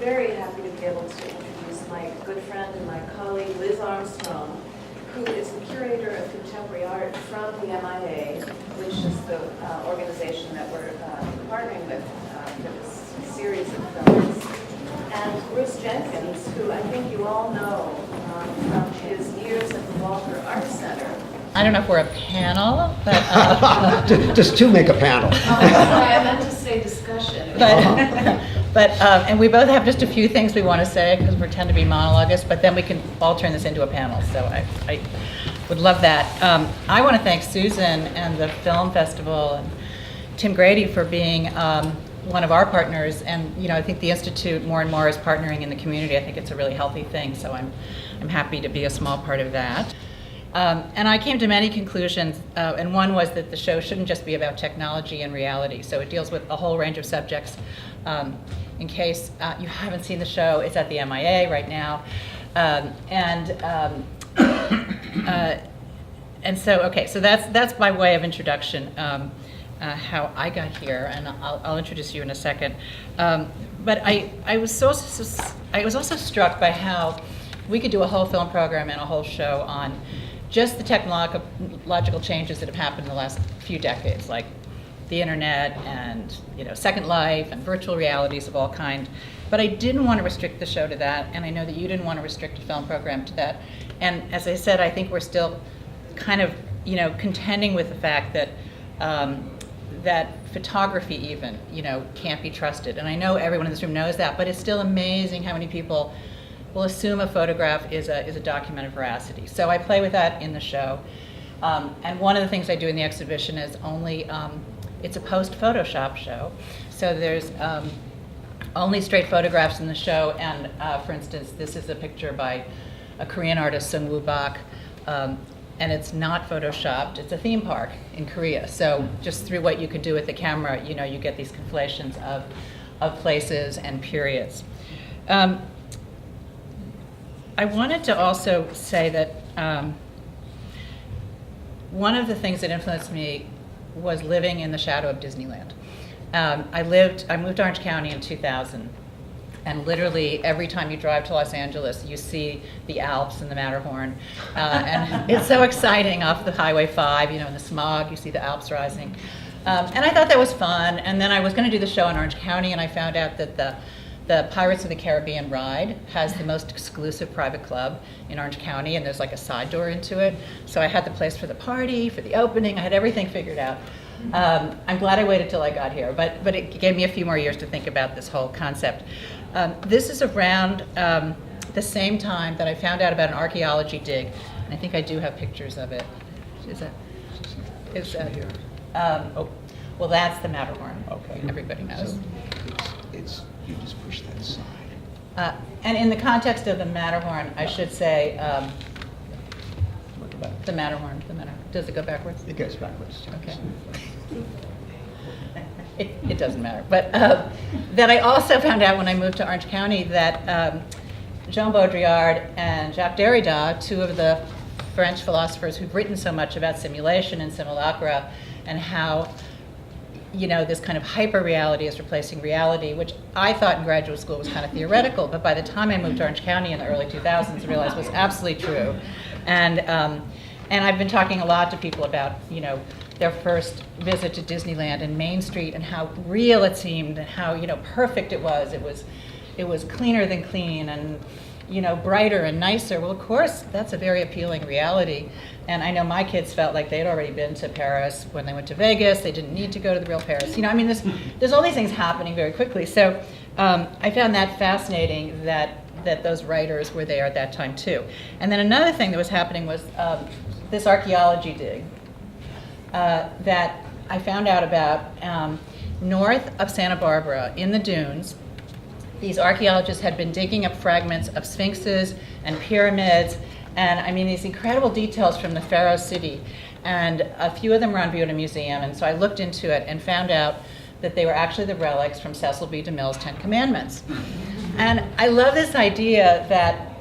very happy to be able to introduce my good friend and my colleague, Liz Armstrong, who is the curator of contemporary art from the MIA, which is the organization that we're partnering with for this series of films. And Bruce Jenkins, who I think you all know from his years at the Walker Art Center. I don't know if we're a panel, but... Just to make a panel. Sorry, I meant to say discussion. And we both have just a few things we want to say because we tend to be monologuists, but then we can all turn this into a panel, so I would love that. I want to thank Susan and the Film Festival and Tim Grady for being one of our partners, and I think the Institute more and more is partnering in the community. I think it's a really healthy thing, so I'm happy to be a small part of that. And I came to many conclusions, and one was that the show shouldn't just be about technology and reality. So it deals with a whole range of subjects. In case you haven't seen the show, it's at the MIA right now. And so, okay, so that's by way of introduction, how I got here, and I'll introduce you in a second. But I was also struck by how we could do a whole film program and a whole show on just the technological changes that have happened in the last few decades, like the internet and Second Life and virtual realities of all kind. But I didn't want to restrict the show to that, and I know that you didn't want to restrict a film program to that. And as I said, I think we're still kind of contending with the fact that that photography even can't be trusted. And I know everyone in this room knows that, but it's still amazing how many people will assume a photograph is a document of veracity. So I play with that in the show. And one of the things I do in the exhibition is it's a post-Photoshop show. So there's only straight photographs in the show. And for instance, this is a picture by a Korean artist, Sung Woo Bak. And it's not photoshopped. It's a theme park in Korea. So just through what you can do with the camera, you get these conflations of places and periods. I wanted to also say that one of the things that influenced me was living in the shadow of Disneyland. I moved to Orange County in 2000, and literally every time you drive to Los Angeles, you see the Alps and the Matterhorn, and it's so exciting off the Highway 5, in the smog, you see the Alps rising. And I thought that was fun, and then I was going to do the show in Orange County, and I found out that the Pirates of the Caribbean ride has the most exclusive private club in Orange County, and there's like a side door into it. So I had the place for the party, for the opening, I had everything figured out. I'm glad I waited till I got here, but it gave me a few more years to think about this whole concept. This is around the same time that I found out about an archaeology dig, and I think I do have pictures of it. Well, that's the Matterhorn. Okay. Everybody knows. So you just push that aside. And in the context of the Matterhorn, I should say the Matterhorn. Does it go backwards? It goes backwards. Okay. It doesn't matter. But that I also found out when I moved to Orange County that Jean Baudrillard and Jacques Derrida, two of the French philosophers who've written so much about simulation and simulacra and how this kind of hyper-reality is replacing reality, which I thought in graduate school was kind of theoretical, but by the time I moved to Orange County in the early 2000s, I realized was absolutely true. And I've been talking a lot to people about, their first visit to Disneyland and Main Street and how real it seemed and how, perfect it was. It was cleaner than clean and, brighter and nicer. Well, of course, that's a very appealing reality. And I know my kids felt like they'd already been to Paris when they went to Vegas. They didn't need to go to the real Paris. There's all these things happening very quickly. So I found that fascinating that those writers were there at that time too. And then another thing that was happening was this archaeology dig that I found out about north of Santa Barbara in the dunes. These archaeologists had been digging up fragments of sphinxes and pyramids, and these incredible details from the Pharaoh city. And a few of them were on view at a museum, and so I looked into it and found out that they were actually the relics from Cecil B. DeMille's 10 Commandments. And I love this idea that,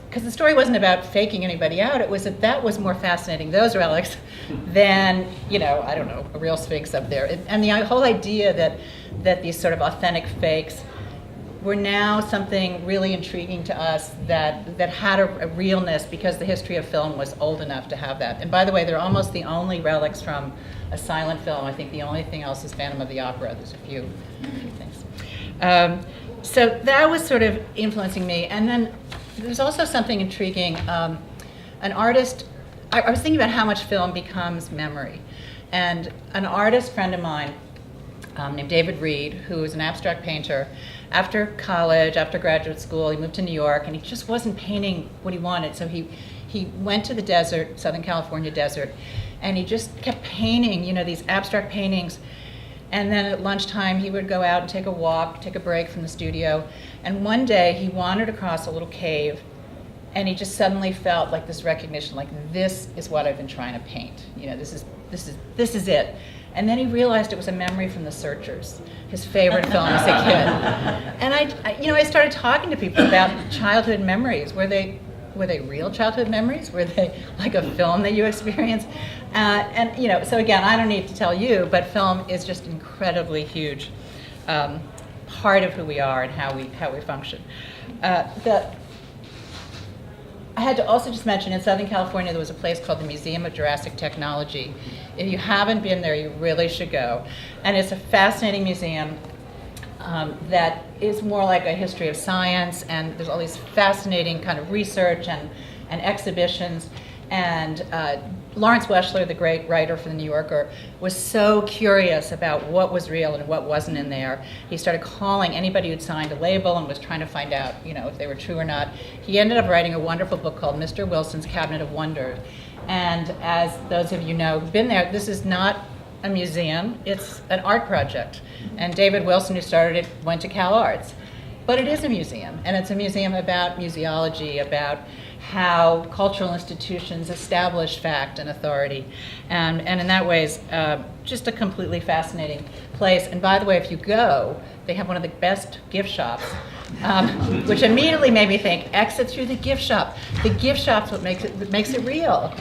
because the story wasn't about faking anybody out, it was that was more fascinating, those relics, than, I don't know, a real sphinx up there. And the whole idea that these sort of authentic fakes were now something really intriguing to us that had a realness, because the history of film was old enough to have that. And by the way, they're almost the only relics from a silent film. I think the only thing else is Phantom of the Opera. There's a few things. So that was sort of influencing me. And then there's also something intriguing. An artist, I was thinking about how much film becomes memory. And an artist friend of mine named David Reed, who is an abstract painter, after college, after graduate school, he moved to New York, and he just wasn't painting what he wanted. So he went to the desert, Southern California desert, and he just kept painting, these abstract paintings. And then at lunchtime, he would go out and take a walk, take a break from the studio. And one day, he wandered across a little cave, and he just suddenly felt like this recognition, like, this is what I've been trying to paint. This is it. And then he realized it was a memory from The Searchers, his favorite film as a kid. And I started talking to people about childhood memories. Were they real childhood memories? Were they like a film that you experienced? So again, I don't need to tell you, but film is just incredibly huge part of who we are and how we function. I had to also just mention, in Southern California, there was a place called the Museum of Jurassic Technology. If you haven't been there, you really should go. And it's a fascinating museum that is more like a history of science, and there's all these fascinating kind of research and exhibitions. And Lawrence Weschler, the great writer for The New Yorker, was so curious about what was real and what wasn't in there. He started calling anybody who'd signed a label and was trying to find out, if they were true or not. He ended up writing a wonderful book called Mr. Wilson's Cabinet of Wonders. And as those of you know who've been there, this is not a museum, it's an art project. And David Wilson, who started it, went to Cal Arts. But it is a museum, and it's a museum about museology, about how cultural institutions establish fact and authority. And in that way, it's just a completely fascinating place. And by the way, if you go, they have one of the best gift shops, which immediately made me think, exit through the gift shop. The gift shop's what makes it real.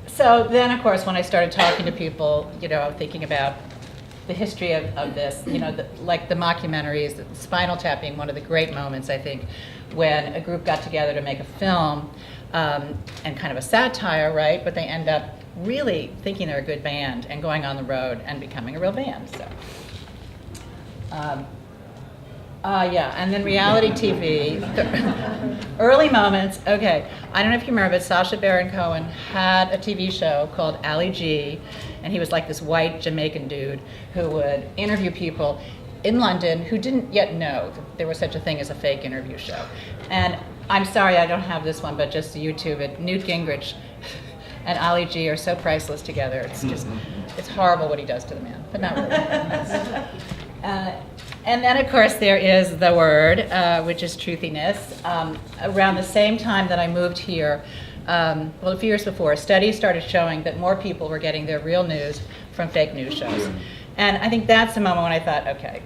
So then, of course, when I started talking to people, thinking about the history of this, like the mockumentaries, Spinal Tap being one of the great moments, I think, when a group got together to make a film and kind of a satire, right? But they end up really thinking they're a good band and going on the road and becoming a real band. So, and then reality TV, early moments. Okay, I don't know if you remember, but Sacha Baron Cohen had a TV show called Ali G, and he was like this white Jamaican dude who would interview people in London who didn't yet know that there was such a thing as a fake interview show. And I'm sorry I don't have this one, but just YouTube it. Newt Gingrich and Ali G are so priceless together. It's just, it's horrible what he does to the man, but not really. And then, of course, there is The Word, which is truthiness. Around the same time that I moved here, a few years before, studies started showing that more people were getting their real news from fake news shows. And I think that's the moment when I thought, okay,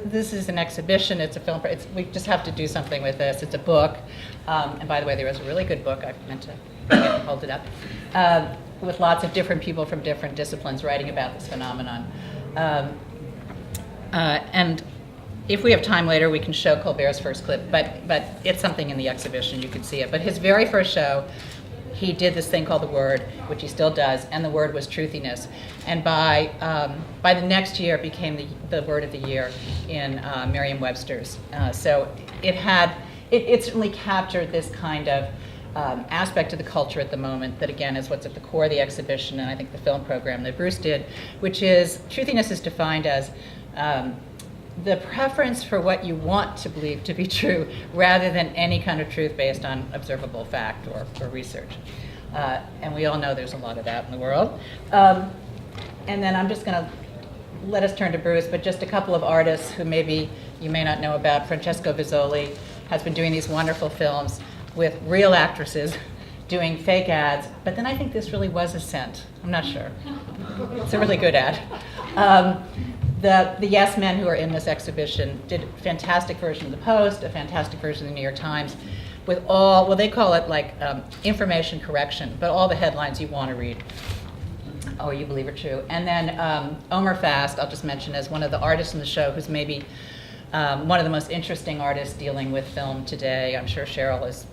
this is an exhibition, it's a film, we just have to do something with this. It's a book. And by the way, there was a really good book, I meant to hold it up, with lots of different people from different disciplines writing about this phenomenon. And if we have time later, we can show Colbert's first clip, but it's something in the exhibition, you can see it. But his very first show, he did this thing called The Word, which he still does, and the word was truthiness. And by the next year, it became the word of the year in Merriam-Webster's. So it certainly captured this kind of aspect of the culture at the moment that, again, is what's at the core of the exhibition, and I think the film program that Bruce did, which is, truthiness is defined as the preference for what you want to believe to be true rather than any kind of truth based on observable fact or research. And we all know there's a lot of that in the world. And then I'm just going to let us turn to Bruce, but just a couple of artists who maybe you may not know about. Francesco Vizzoli has been doing these wonderful films with real actresses doing fake ads, but then I think this really was a scent. I'm not sure. It's a really good ad. The Yes Men who are in this exhibition did a fantastic version of the Post, a fantastic version of the New York Times, with all, well, they call it like information correction, but all the headlines you want to read. Oh, You Believe Are True. And then Omer Fast, I'll just mention as one of the artists in the show who's maybe one of the most interesting artists dealing with film today. I'm sure Cheryl has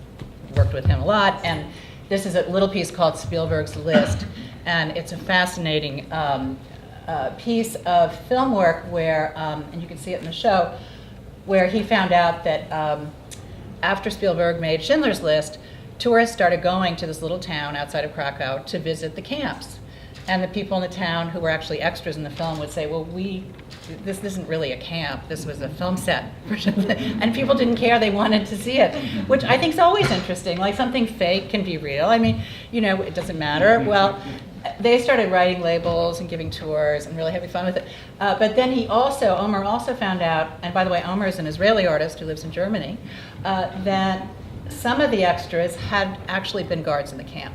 worked with him a lot. And this is a little piece called Spielberg's List. And it's a fascinating piece of film work where, and you can see it in the show, where he found out that after Spielberg made Schindler's List, tourists started going to this little town outside of Krakow to visit the camps. And the people in the town who were actually extras in the film would say, well, this isn't really a camp, this was a film set. And people didn't care, they wanted to see it, which I think is always interesting. Like, something fake can be real. I mean, it doesn't matter. Well, they started writing labels and giving tours and really having fun with it. But then Omer also found out, and by the way, Omer is an Israeli artist who lives in Germany, that some of the extras had actually been guards in the camp.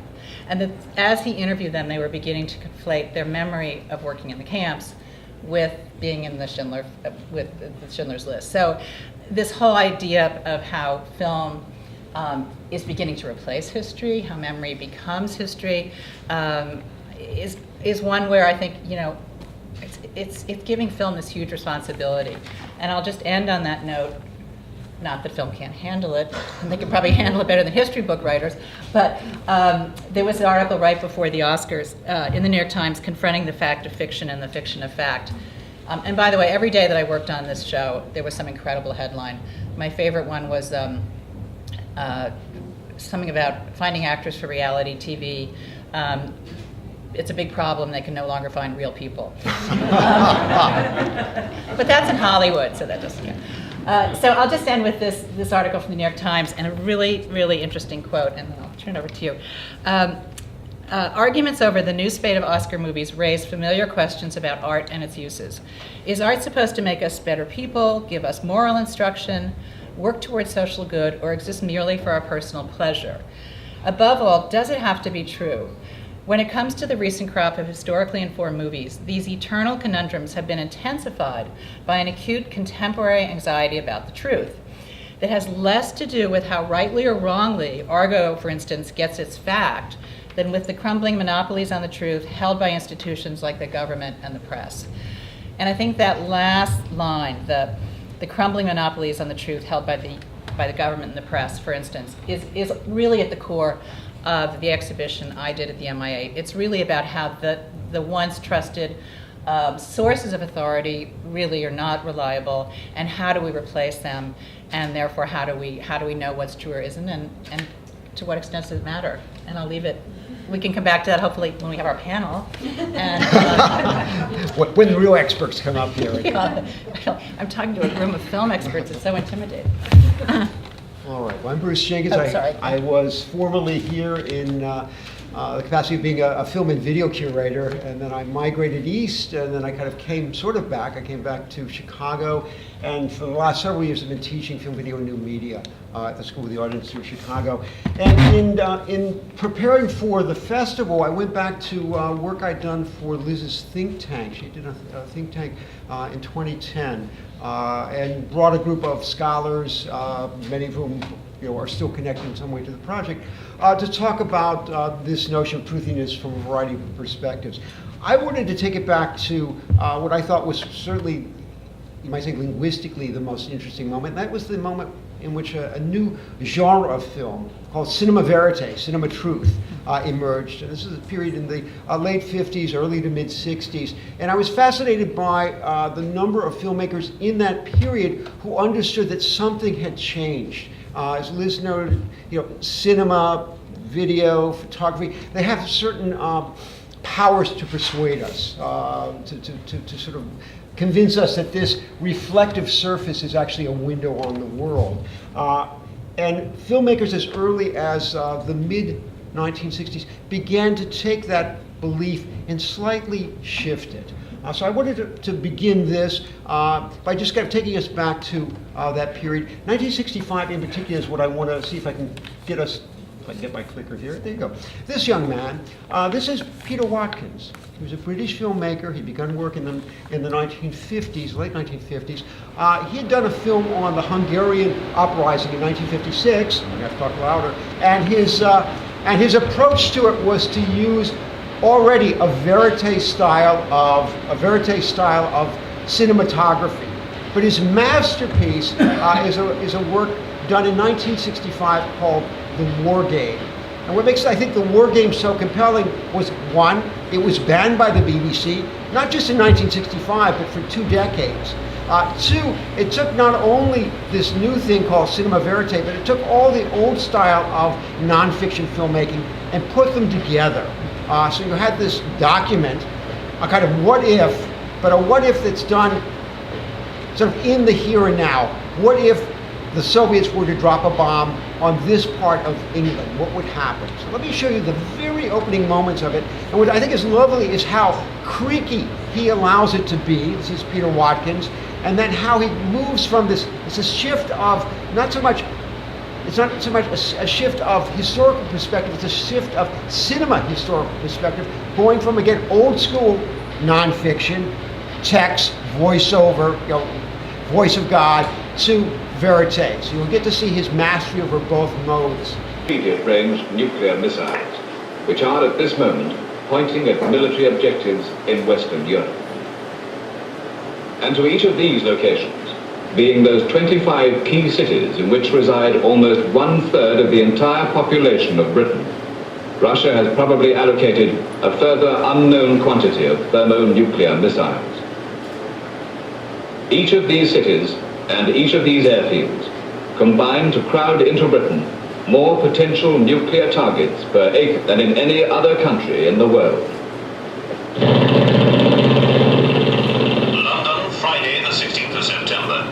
And that as he interviewed them, they were beginning to conflate their memory of working in the camps with being in the Schindler's List. So this whole idea of how film is beginning to replace history, how memory becomes history, is one where I think it's giving film this huge responsibility. And I'll just end on that note. Not that film can't handle it, and they can probably handle it better than history book writers, but there was an article right before the Oscars in the New York Times confronting the fact of fiction and the fiction of fact. And by the way, every day that I worked on this show, there was some incredible headline. My favorite one was something about finding actors for reality TV. It's a big problem, they can no longer find real people. But that's in Hollywood, so that doesn't count. So I'll just end with this article from the New York Times and a really, really interesting quote, and then I'll turn it over to you. Arguments over the new spate of Oscar movies raise familiar questions about art and its uses. Is art supposed to make us better people, give us moral instruction, work towards social good, or exist merely for our personal pleasure? Above all, does it have to be true? When it comes to the recent crop of historically informed movies, these eternal conundrums have been intensified by an acute contemporary anxiety about the truth that has less to do with how rightly or wrongly Argo, for instance, gets its fact than with the crumbling monopolies on the truth held by institutions like the government and the press. And I think that last line, the crumbling monopolies on the truth held by the government and the press, for instance, is really at the core of the exhibition I did at the MIA. It's really about how the once trusted sources of authority really are not reliable, and how do we replace them, and therefore how do we know what's true or isn't, and to what extent does it matter? And I'll leave it. We can come back to that hopefully when we have our panel. And, when the real experts come up here. I'm talking to a room of film experts. It's so intimidating. All right. Well, I'm Bruce Jenkins. Oh, sorry. I was formerly here in the capacity of being a film and video curator, and then I migrated east, and then I kind of came sort of back. I came back to Chicago, and for the last several years I've been teaching film, video, and new media at the School of the Art Institute of Chicago. And in preparing for the festival, I went back to work I'd done for Liz's think tank. She did a think tank in 2010. And brought a group of scholars, many of whom are still connected in some way to the project, to talk about this notion of truthiness from a variety of perspectives. I wanted to take it back to what I thought was certainly, you might say linguistically, the most interesting moment. And that was the moment in which a new genre of film called cinema verite, cinema truth, emerged. And this is a period in the late 50s, early to mid 60s. And I was fascinated by the number of filmmakers in that period who understood that something had changed. As Liz noted, cinema, video, photography, they have certain powers to persuade us, to sort of convince us that this reflective surface is actually a window on the world. And filmmakers as early as the mid-1960s began to take that belief and slightly shift it. So I wanted to begin this by just kind of taking us back to that period. 1965 in particular is what I want to see if I can get us, if I can get my clicker here. There you go. This young man, this is Peter Watkins. He was a British filmmaker. He began work in the 1950s, late 1950s. He had done a film on the Hungarian uprising in 1956. I have to talk louder. And his approach to it was to use already a verite style of cinematography. But his masterpiece is a work done in 1965 called The War Game. And what makes, I think, The War Game so compelling was, one, it was banned by the BBC, not just in 1965, but for 2 decades. Two, it took not only this new thing called cinema verite, but it took all the old style of nonfiction filmmaking and put them together. So you had this document, a kind of what if, but a what if that's done sort of in the here and now. What if the Soviets were to drop a bomb on this part of England? What would happen? So let me show you the very opening moments of it. And what I think is lovely is how creaky he allows it to be. This is Peter Watkins. And then how he moves from this, it's a shift of it's not so much a shift of historical perspective, it's a shift of cinema historical perspective, going from, again, old school nonfiction, text, voiceover, voice of God, to verite. So you'll get to see his mastery over both modes. Intermediate-range nuclear missiles, which are at this moment pointing at military objectives in Western Europe. And to each of these locations, being those 25 key cities in which reside almost 1/3 of the entire population of Britain, Russia has probably allocated a further unknown quantity of thermonuclear missiles. Each of these cities and each of these airfields combine to crowd into Britain more potential nuclear targets per acre than in any other country in the world. London, Friday the 16th of September.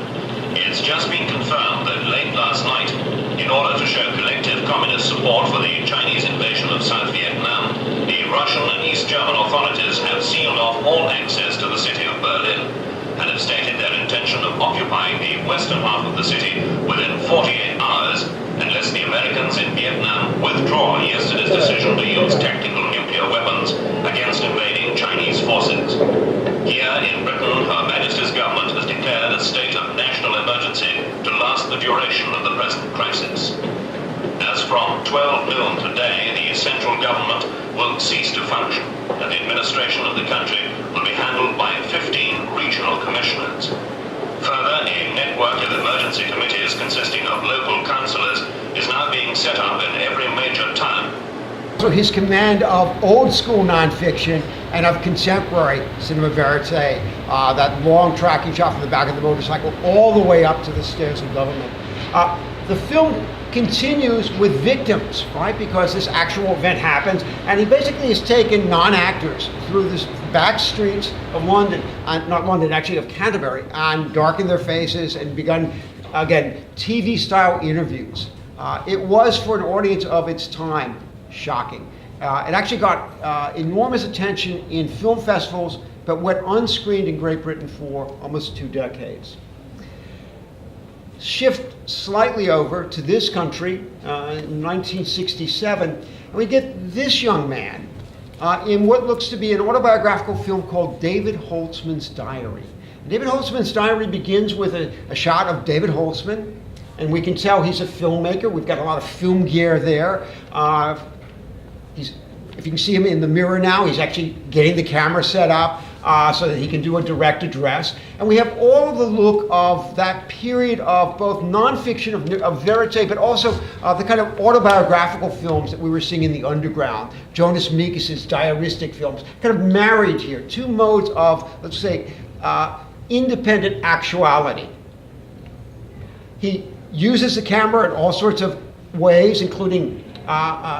It's just been confirmed that late last night, in order to show collective communist support for the Chinese invasion of South Vietnam, the Russian and East German authorities have sealed off all access to the city of Berlin and have stated their intention of occupying the western half of the city within 48 hours unless the Americans in Vietnam withdraw yesterday's decision to use tactical nuclear weapons against invading Chinese forces. Here in Britain, Her Majesty's government has declared a state of national emergency to last the duration of the present crisis. As from 12 noon today, the central government will cease to function, and the administration of the country will be handled by 15 regional commissioners. Further, a network of emergency committees consisting of local councillors is now being set up in every major town. So his command of old school nonfiction and of contemporary cinema verite, that long tracking shot from the back of the motorcycle all the way up to the stairs of government. The film continues with victims, right? Because this actual event happens, and he basically has taken non-actors through this back streets of London, not London, actually of Canterbury, and darkened their faces and begun, again, TV-style interviews. It was, for an audience of its time, shocking. It actually got enormous attention in film festivals, but went unscreened in Great Britain for almost 2 decades. Shift slightly over to this country in 1967, and we get this young man in what looks to be an autobiographical film called David Holtzman's Diary. And David Holtzman's Diary begins with a shot of David Holtzman, and we can tell he's a filmmaker. We've got a lot of film gear there. If you can see him in the mirror now, he's actually getting the camera set up so that he can do a direct address. And we have all of the look of that period of both nonfiction, of verite, but also the kind of autobiographical films that we were seeing in the underground. Jonas Mekas' diaristic films, kind of married here. 2 modes of, let's say, independent actuality. He uses the camera in all sorts of ways, including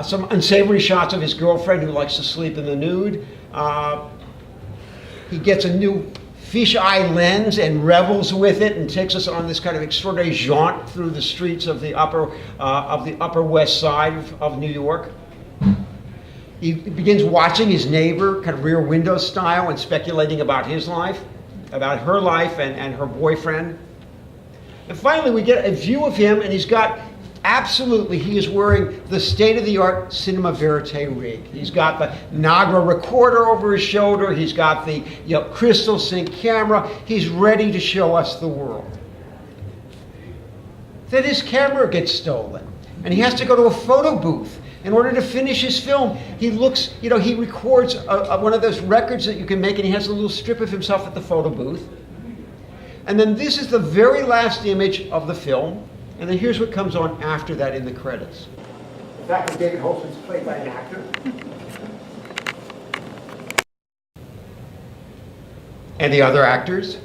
some unsavory shots of his girlfriend who likes to sleep in the nude. He gets a new fisheye lens and revels with it and takes us on this kind of extraordinary jaunt through the streets of the upper west side of New York. He begins watching his neighbor, kind of rear window style, and speculating about his life, about her life and her boyfriend. And finally, we get a view of him, and he's got absolutely, he is wearing the state-of-the-art cinema verite rig. He's got the Nagra recorder over his shoulder. He's got the crystal sync camera. He's ready to show us the world. Then his camera gets stolen, and he has to go to a photo booth In order to finish his film, he looks, he records one of those records that you can make, and he has a little strip of himself at the photo booth. And then this is the very last image of the film, and then here's what comes on after that in the credits. The fact that David Holtzman's played by an actor. And the other actors.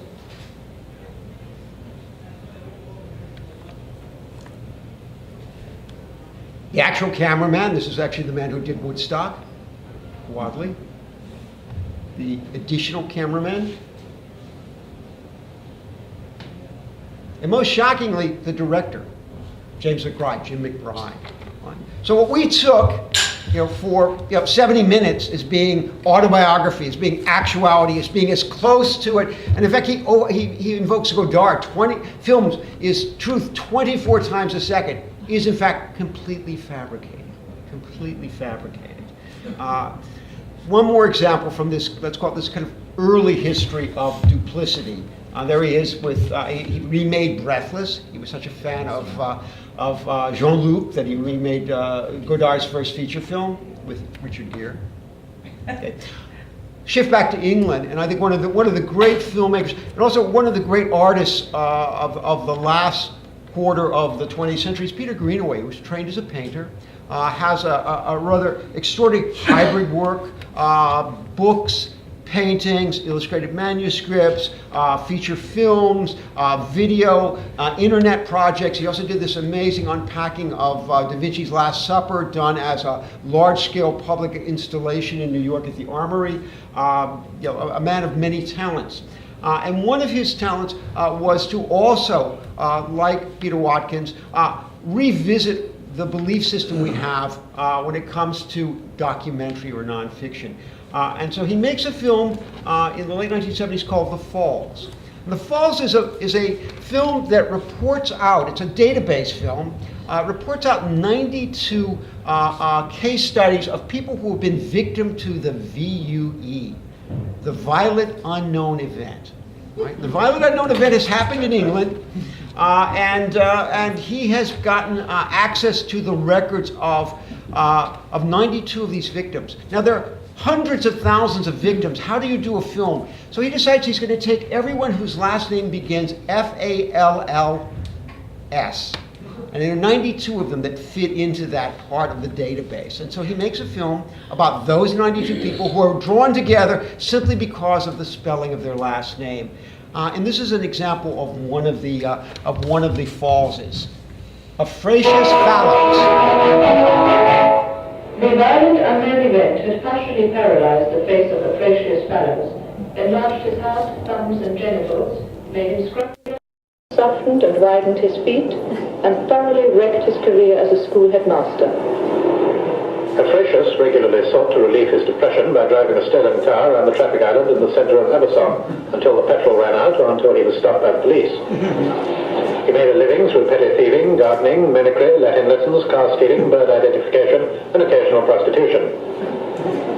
The actual cameraman, this is actually the man who did Woodstock, Wadley. The additional cameraman. And most shockingly, the director, Jim McBride. So what we took, for 70 minutes as being autobiography, as being actuality, as being as close to it, and in fact he invokes Godard. 20 films is truth 24 times a second, is in fact completely fabricated. One more example from this, let's call it this kind of early history of duplicity. There he is with, he remade Breathless. He was such a fan of Jean-Luc that he remade Godard's first feature film with Richard Gere. Okay. Shift back to England, and I think one of the great filmmakers, and also one of the great artists of the last quarter of the 20th century is Peter Greenaway, who was trained as a painter, has a rather extraordinary hybrid work, books, paintings, illustrated manuscripts, feature films, video, internet projects. He also did this amazing unpacking of Da Vinci's Last Supper, done as a large-scale public installation in New York at the Armory. A man of many talents. And one of his talents was to also, like Peter Watkins, revisit the belief system we have when it comes to documentary or nonfiction. And so he makes a film in the late 1970s called The Falls. And The Falls is a film that reports out, it's a database film, reports out 92 case studies of people who have been victim to the VUE, the Violent Unknown Event. Right? The Violent Unknown Event has happened in England, and he has gotten access to the records of 92 of these victims. Now there are hundreds of thousands of victims. How do you do a film? So he decides he's going to take everyone whose last name begins Falls, and there are 92 of them that fit into that part of the database. And so he makes a film about those 92 people who are drawn together simply because of the spelling of their last name. And this is an example of one of the Fallses. Afrasius Fallows. The violent unknown event had partially paralyzed the face of Afrasius Fallows, enlarged his heart, thumbs, and genitals, made him scruffy, softened and widened his feet, and thoroughly wrecked his career as a school headmaster. Afrasius regularly sought to relieve his depression by driving a stolen car around the traffic island in the center of Armstrong until the petrol ran out or until he was stopped by the police. He made a living through petty thieving, gardening, mimicry, Latin lessons, car stealing, bird identification, and occasional prostitution.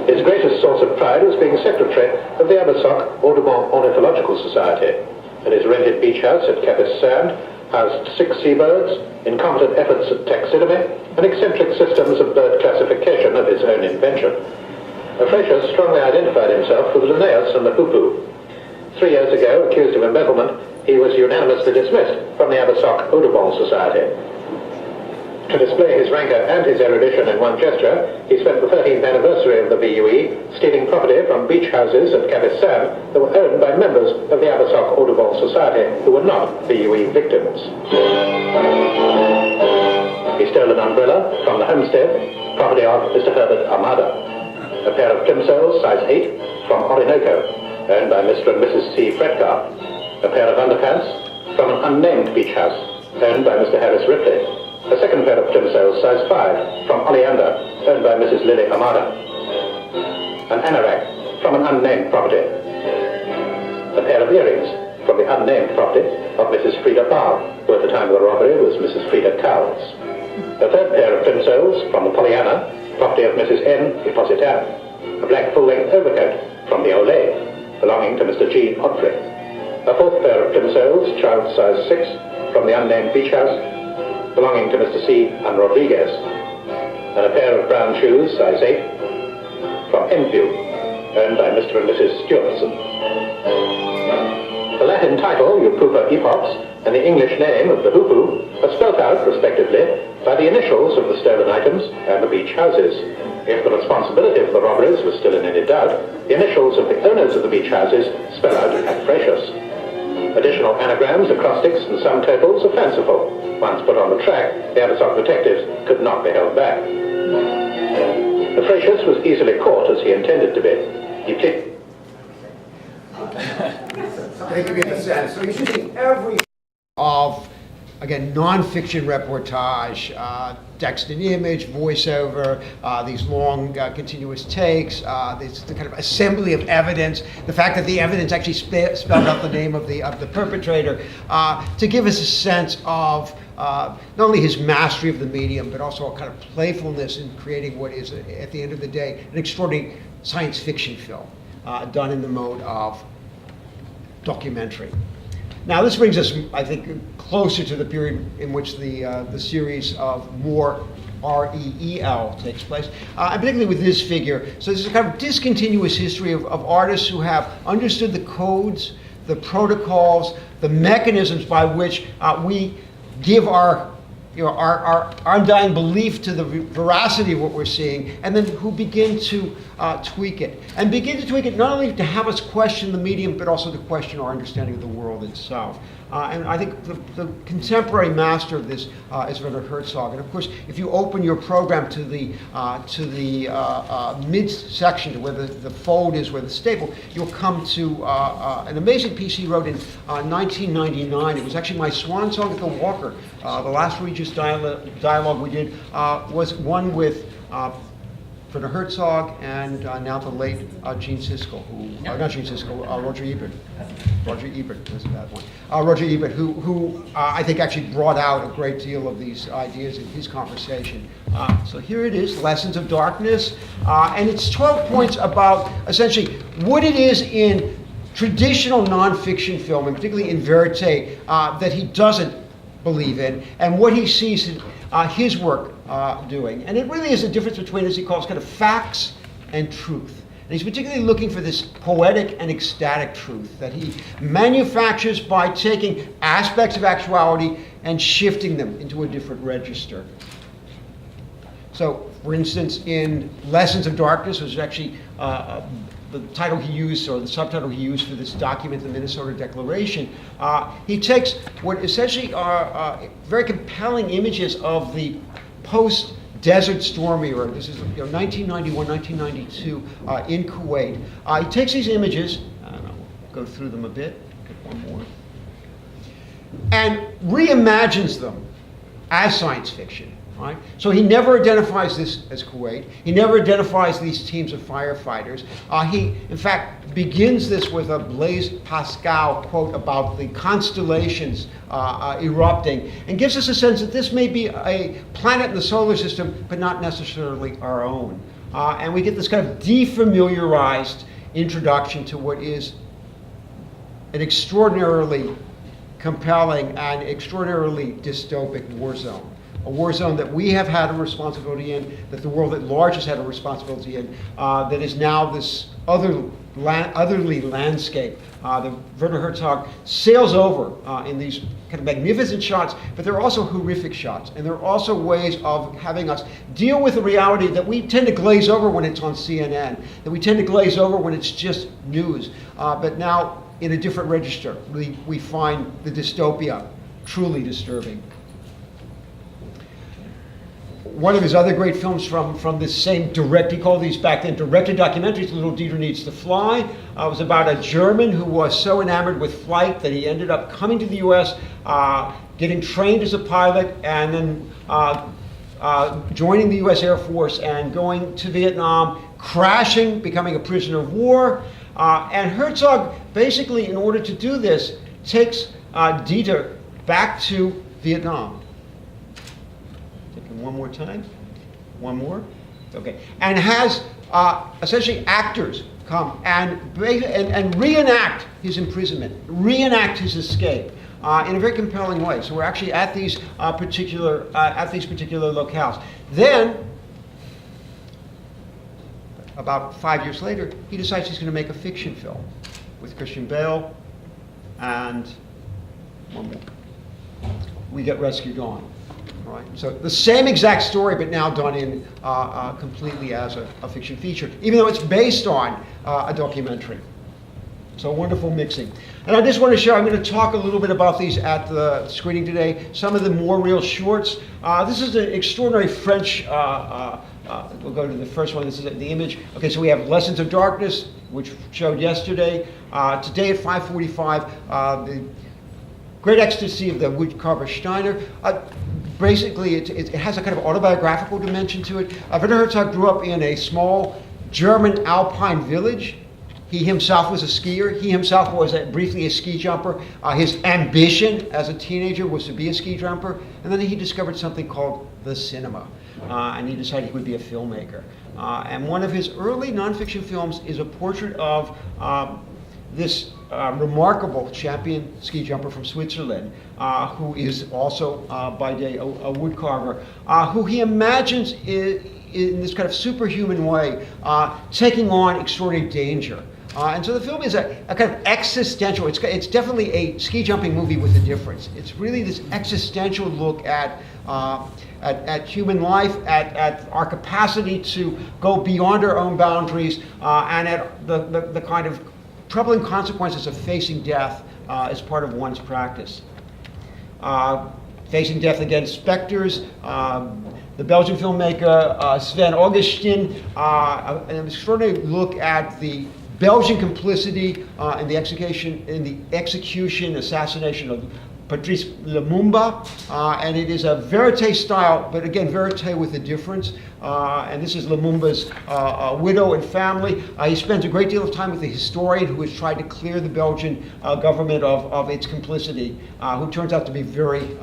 His greatest source of pride was being secretary of the Abersock Audubon Ornithological Society, and his rented beach house at Capes Sand housed 6 seabirds, incompetent efforts at taxidermy, and eccentric systems of bird classification of his own invention. Afrasius strongly identified himself with Linnaeus and the hoopoo. 3 years ago, accused of embezzlement, he was unanimously dismissed from the Abersock Audubon Society. To display his rancour and his erudition in one gesture, he spent the 13th anniversary of the VUE stealing property from beach houses at Capes Sand that were owned by members of the Abersock Audubon Society who were not VUE victims. He stole an umbrella from the homestead, property of Mr. Herbert Armada. A pair of plimsolls, size 8, from Orinoco, owned by Mr. and Mrs. C. Fredcar. A pair of underpants from an unnamed beach house, owned by Mr. Harris Ripley. A second pair of plimsolls, size 5, from Oleander, owned by Mrs. Lily Armada. An anorak from an unnamed property. A pair of earrings from the unnamed property of Mrs. Frida Barr, who at the time of the robbery was Mrs. Frida Cowles. A third pair of plimsolls from the Pollyanna, property of Mrs. N. Depositan. A black full-length overcoat from the Olay, belonging to Mr. G. Godfrey. A fourth pair of plimsolls, child size 6, from the unnamed beach house, belonging to Mr. C. and Rodriguez. and a pair of brown shoes, size 8, from Enfield, owned by Mr. and Mrs. Stewardson. The Latin title, Eupupa Epox, and the English name of the Hupu are spelt out, respectively, by the initials of the stolen items and the beach houses. If the responsibility for the robberies was still in any doubt, the initials of the owners of the beach houses spell out Acfratius. Additional anagrams, acrostics, and sum totals are fanciful. Once put on the track, the Abersock detectives could not be held back. Acfratius was easily caught, as he intended to be. He pleaded. I think you get the sense. So he's using every of, again, non-fiction reportage, text and image, voiceover, these long continuous takes, the kind of assembly of evidence, the fact that the evidence actually spelled out the name of the perpetrator, to give us a sense of not only his mastery of the medium, but also a kind of playfulness in creating what is, at the end of the day, an extraordinary science fiction film done in the mode of documentary. Now this brings us, I think, closer to the period in which the series of more R-E-E-L takes place, and particularly with this figure. So this is a kind of discontinuous history of artists who have understood the codes, the protocols, the mechanisms by which we give our undying belief to the veracity of what we're seeing, and then who begin to tweak it. And begin to tweak it not only to have us question the medium, but also to question our understanding of the world itself. And I think the contemporary master of this is Werner Herzog. And of course, if you open your program to the mid-section, to where the fold is, where the staple, you'll come to an amazing piece he wrote in 1999. It was actually my swan song at the Walker. The last Regis dialogue we did was one with Werner Herzog and now the late Gene Siskel, not Gene Siskel, Roger Ebert. Roger Ebert was that one. Roger Ebert, who I think actually brought out a great deal of these ideas in his conversation. So here it is, Lessons of Darkness, and it's 12 points about essentially what it is in traditional nonfiction film, and particularly in verite, that he doesn't believe in, and what he sees in his work doing. And it really is a difference between, as he calls, kind of facts and truth. And he's particularly looking for this poetic and ecstatic truth that he manufactures by taking aspects of actuality and shifting them into a different register. So, for instance, in Lessons of Darkness, which is actually the title he used, or the subtitle he used for this document, the Minnesota Declaration, he takes what essentially are very compelling images of the post-Desert Storm era. This is 1991, 1992 in Kuwait. He takes these images, I don't know, we'll go through them a bit, get one more, and reimagines them as science fiction. Right? So he never identifies this as Kuwait. He never identifies these teams of firefighters. He, in fact, begins this with a Blaise Pascal quote about the constellations erupting, and gives us a sense that this may be a planet in the solar system, but not necessarily our own. And we get this kind of defamiliarized introduction to what is an extraordinarily compelling and extraordinarily dystopic war zone. A war zone that we have had a responsibility in, that the world at large has had a responsibility in, that is now this otherly landscape that Werner Herzog sails over in these kind of magnificent shots, but there are also horrific shots, and there are also ways of having us deal with the reality that we tend to glaze over when it's on CNN, that we tend to glaze over when it's just news, but now in a different register, we find the dystopia truly disturbing. One of his other great films from this same he called these back then directed documentaries, Little Dieter Needs to Fly, was about a German who was so enamored with flight that he ended up coming to the US, getting trained as a pilot, and then joining the US Air Force and going to Vietnam, crashing, becoming a prisoner of war. And Herzog, basically, in order to do this, takes Dieter back to Vietnam. One more time. One more. Okay. And has essentially actors come and reenact his imprisonment, reenact his escape in a very compelling way. So we're actually at these particular locales. Then about 5 years later, he decides he's going to make a fiction film with Christian Bale and one more. We Get Rescued On. All right? So the same exact story, but now done in completely as a fiction feature, even though it's based on a documentary. So wonderful mixing. And I just want to share, I'm going to talk a little bit about these at the screening today. Some of the more real shorts. This is an extraordinary French, we'll go to the first one. This is the image. Okay, so we have Lessons of Darkness, which showed yesterday. Today at 5:45, the Great Ecstasy of the Woodcarver Steiner. Basically, it has a kind of autobiographical dimension to it. Werner Herzog grew up in a small German alpine village. He himself was a skier. He himself was briefly a ski jumper. His ambition as a teenager was to be a ski jumper. And then he discovered something called the cinema. And he decided he would be a filmmaker. And one of his early nonfiction films is a portrait of this remarkable champion ski jumper from Switzerland, who is also by day a woodcarver, who he imagines in this kind of superhuman way taking on extraordinary danger. And so the film is a kind of existential, it's definitely a ski jumping movie with a difference. It's really this existential look at human life, at our capacity to go beyond our own boundaries, and at the kind of troubling consequences of facing death as part of one's practice. Facing death against specters. The Belgian filmmaker Sven Augustin, an extraordinary look at the Belgian complicity in the execution, assassination of Patrice Lumumba, and it is a verite style, but again, verite with a difference. And this is Lumumba's widow and family. He spends a great deal of time with a historian who has tried to clear the Belgian government of its complicity, who turns out to be very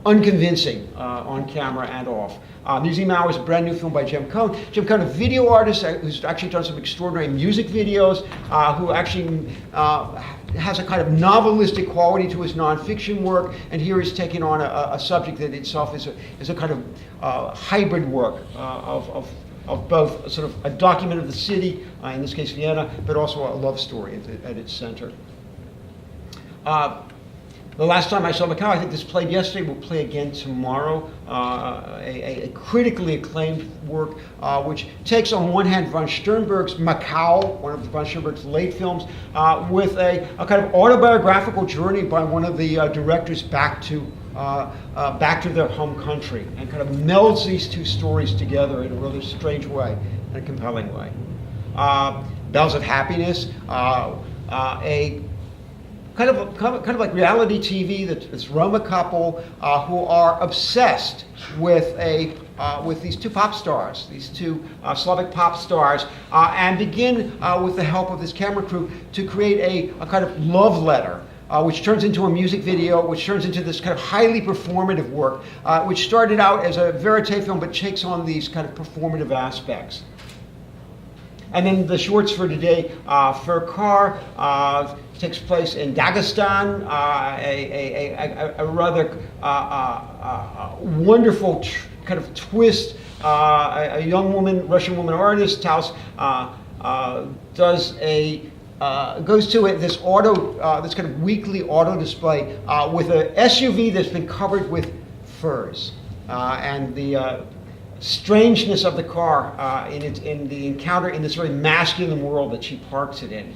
unconvincing on camera and off. Museum Hour is a brand new film by Jem Cohn. Jem Cohn, a video artist who's actually done some extraordinary music videos, who actually has a kind of novelistic quality to his nonfiction work, and here he's taking on a subject that itself is a kind of hybrid work of both sort of a document of the city, in this case Vienna, but also a love story at its center. The last time I saw Macau, I think this played yesterday, will play again tomorrow. A critically acclaimed work, which takes on one hand von Sternberg's Macau, one of von Sternberg's late films, with a kind of autobiographical journey by one of the directors back to their home country, and kind of melds these two stories together in a really strange way, in a compelling way. Bells of Happiness, a kind of like reality TV. This Roma couple who are obsessed with these two pop stars, these two Slavic pop stars, and begin with the help of this camera crew to create a kind of love letter, which turns into a music video, which turns into this kind of highly performative work, which started out as a verite film but takes on these kind of performative aspects. And then the shorts for today, Fur Car, takes place in Dagestan, a rather wonderful kind of twist. A young woman, Russian woman artist, Taos, goes to this this kind of weekly auto display with an SUV that's been covered with furs, and the strangeness of the car in the encounter in this very masculine world that she parks it in.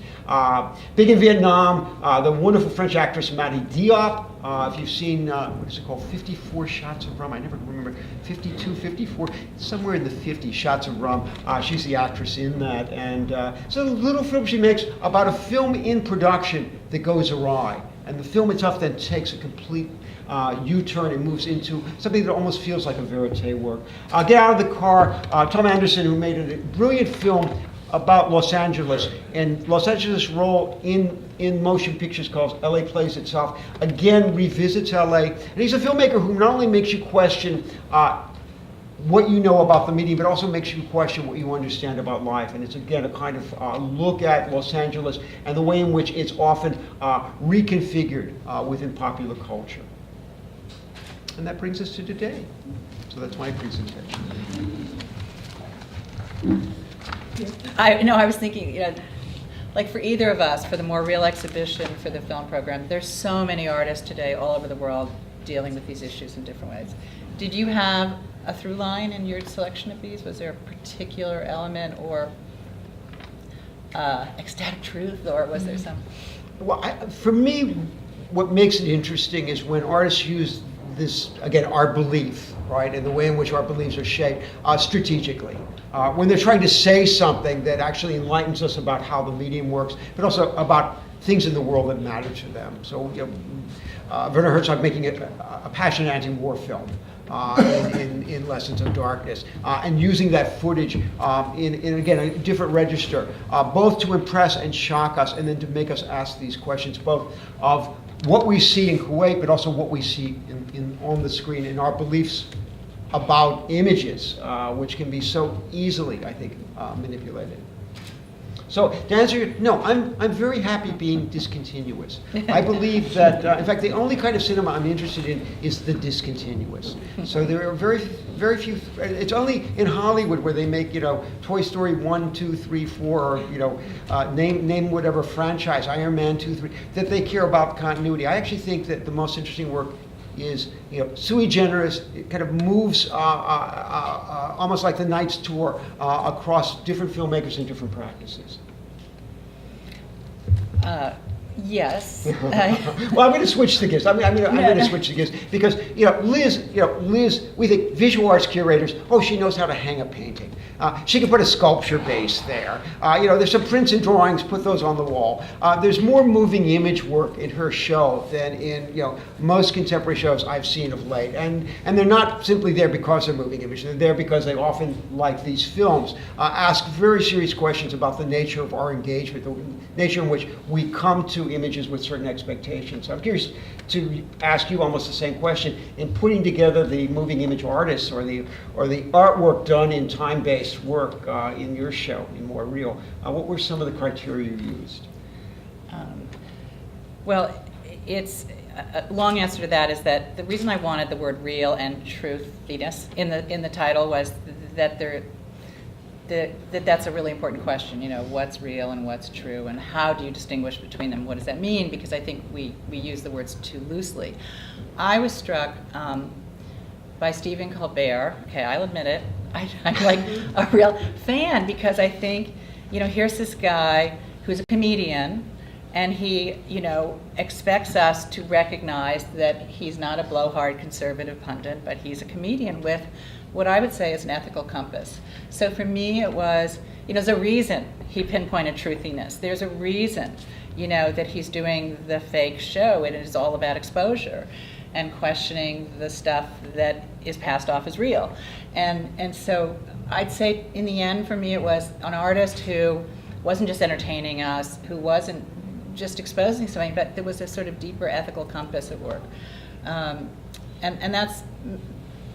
Big in Vietnam, the wonderful French actress Maddie Diop. If you've seen, what is it called, 54 Shots of Rum, I never remember, 52, 54, somewhere in the 50 Shots of Rum. She's the actress in that. And it's a little film she makes about a film in production that goes awry. And the film itself then takes a complete U-turn and moves into something that almost feels like a verite work. Get Out of the Car, Tom Anderson, who made a brilliant film about Los Angeles, and Los Angeles' role in motion pictures called LA Plays Itself, again revisits LA. And he's a filmmaker who not only makes you question what you know about the medium, but also makes you question what you understand about life. And it's again a kind of look at Los Angeles and the way in which it's often reconfigured within popular culture. And that brings us to today. So that's my presentation. I was thinking, like for either of us, for the More Real exhibition, for the film program, there's so many artists today all over the world dealing with these issues in different ways. Did you have a through line in your selection of these? Was there a particular element or ecstatic truth, or was there some? Well, for me, what makes it interesting is when artists use this, again, our belief, right, and the way in which our beliefs are shaped strategically. When they're trying to say something that actually enlightens us about how the medium works, but also about things in the world that matter to them. So, Werner Herzog making a passionate anti-war film in Lessons of Darkness, and using that footage in again, a different register, both to impress and shock us, and then to make us ask these questions, both of what we see in Kuwait, but also what we see on the screen, in our beliefs about images, which can be so easily, I think, manipulated. So to answer your, no, I'm very happy being discontinuous. I believe that, in fact, the only kind of cinema I'm interested in is the discontinuous. So there are very few, it's only in Hollywood where they make, Toy Story 1, 2, 3, 4, or, name whatever franchise, Iron Man 2, 3, that they care about continuity. I actually think that the most interesting work is, sui generis. It kind of moves almost like the Knight's Tour across different filmmakers and different practices. Yes. Well, I'm going to switch the gifts. I'm going to switch the gifts because Liz, we think visual arts curators. Oh, she knows how to hang a painting. She can put a sculpture base there. There's some prints and drawings. Put those on the wall. There's more moving image work in her show than in most contemporary shows I've seen of late. And they're not simply there because they're moving images. They're there because they often, like these films, ask very serious questions about the nature of our engagement, the nature in which we come to images with certain expectations. So I'm curious to ask you almost the same question. In putting together the moving image artists or the artwork done in time-based work in your show, in More Real, what were some of the criteria you used? Well, it's a long answer to that is that the reason I wanted the word real and truthiness in the title was that that's a really important question. What's real and what's true, and how do you distinguish between them? What does that mean? Because I think we use the words too loosely. I was struck by Stephen Colbert. Okay, I'll admit it. I'm like a real fan because I think, here's this guy who's a comedian, and he, expects us to recognize that he's not a blowhard conservative pundit, but he's a comedian with what I would say is an ethical compass. So for me, it was, there's a reason he pinpointed truthiness. There's a reason, that he's doing the fake show. It is all about exposure and questioning the stuff that is passed off as real. And so I'd say in the end, for me, it was an artist who wasn't just entertaining us, who wasn't just exposing something, but there was a sort of deeper ethical compass at work. And that's,